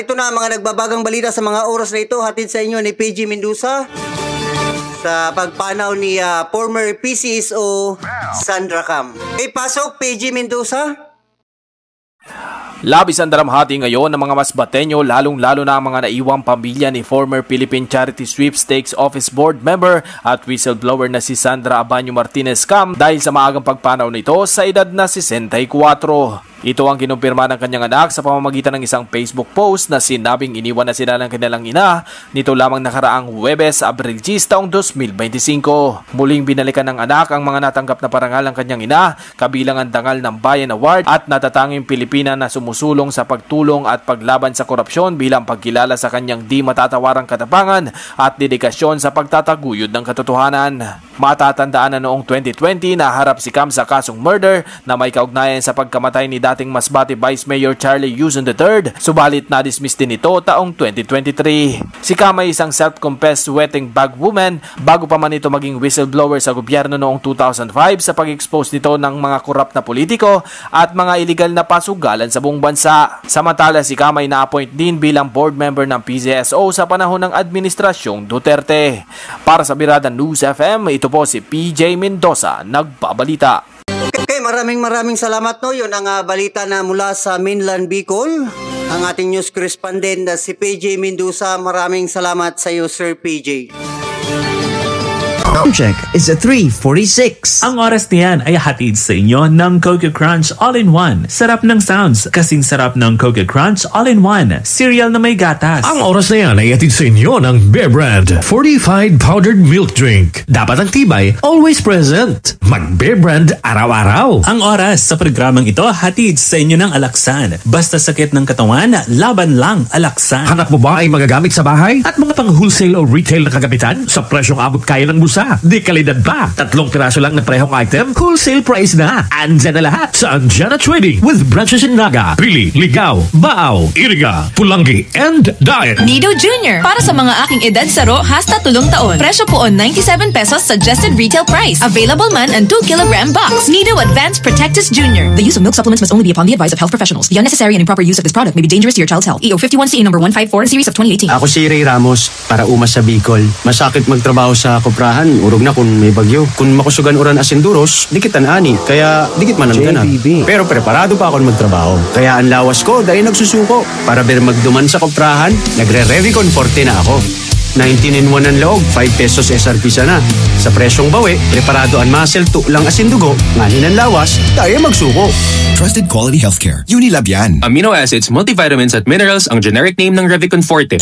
ito na mga nagbabagang balita sa mga oras na ito. Hatid sa inyo ni PG Mendoza sa pagpanaw ni former PCSO Sandra Cam. Okay, pasok PG Mendoza. Labis ang daramhati ngayon ng mga Masbateño, lalong-lalo na ang mga naiwang pamilya ni former Philippine Charity Sweepstakes Office Board member at whistleblower na si Sandra Abanyo Martinez Cam dahil sa maagang pagpanaw nito sa edad na 64. Ito ang kinumpirma ng kanyang anak sa pamamagitan ng isang Facebook post na sinabing iniwan na sila ng kanilang ina nito lamang nakaraang Huwebes, Abril 10 taong 2025. Muling binalikan ng anak ang mga natanggap na parangal ng kanyang ina, kabilang ang Dangal ng Bayan Award at natatanging Pilipina na sumusulong sa pagtulong at paglaban sa korupsyon bilang pagkilala sa kanyang di matatawarang katapangan at dedikasyon sa pagtataguyod ng katotohanan. Matatandaan na noong 2020 naharap si Cam sa kasong murder na may kaugnayan sa pagkamatay ni dating Masbate Vice Mayor Charlie Yuzon III, subalit na-dismiss din ito taong 2023. Si Cam ay isang self-confessed wetting bag woman bago pa man ito maging whistleblower sa gobyerno noong 2005 sa pag-expose nito ng mga korap na politiko at mga iligal na pasugalan sa buong bansa. Samantala si Cam ay na-appoint din bilang board member ng PCSO sa panahon ng Administrasyong Duterte. Para sa Birada News FM, ito po si PJ Mendoza, nagbabalita. Okay, maraming salamat no. Yun ang balita na mula sa mainland Bicol. Ang ating news correspondent na si PJ Mendoza. Maraming salamat sa iyo, Sir PJ. Check is a 3:46. Ang oras niyan ay hatid sa inyo ng Coco Crunch All-in-One. Sarap ng sounds, kasing sarap ng Coco Crunch All-in-One. Cereal na may gatas. Ang oras na yan ay hatid sa inyo ng Bear Brand Fortified Powdered Milk Drink. Dapat ang tibay, always present. Mag-Bear Brand araw-araw. Ang oras sa programang ito hatid sa inyo ng Alaksan. Basta sakit ng katawan, laban lang Alaksan. Hanap mo ba ay magagamit sa bahay? At mga pang-wholesale o retail na kagamitan? Sa presyong abot kaya ng bulsa? Di kalidad pa. 3 piraso lang na prehong item, wholesale price na. Andyan na lahat sa Anjana Trading with branches in Naga, Pili, Ligao, Baaw, Iriga, Pulangi, and Daet. Nido Jr. Para sa mga aking edad saro hasta 3 taon. Presyo po 97 pesos suggested retail price. Available man ang 2 kilogram box. Nido Advanced Protectus Jr. The use of milk supplements must only be upon the advice of health professionals. The unnecessary and improper use of this product may be dangerous to your child's health. EO 51CE number 154 series of 2018. Ako si Ray Ramos para umas sa Bicol. Masakit magtrabaho sa koprahan. Urog na kung may bagyo. Kung makusugan oran asinduros, dikitan ani. Kaya dikit man ang ganap. Pero preparado pa ako magtrabaho. Kaya ang lawas ko dahil nagsusuko. Para ber magduman sa koprahan, nagre-Revicon Forte na ako. 19 in 1 ang loob, 5 pesos SRP sana. Sa presyong bawi, preparado ang muscle to lang asindugo, nganin ang lawas, tayo magsuko. Trusted quality healthcare. Unilabian. Amino acids, multivitamins at minerals ang generic name ng Revicon Forte.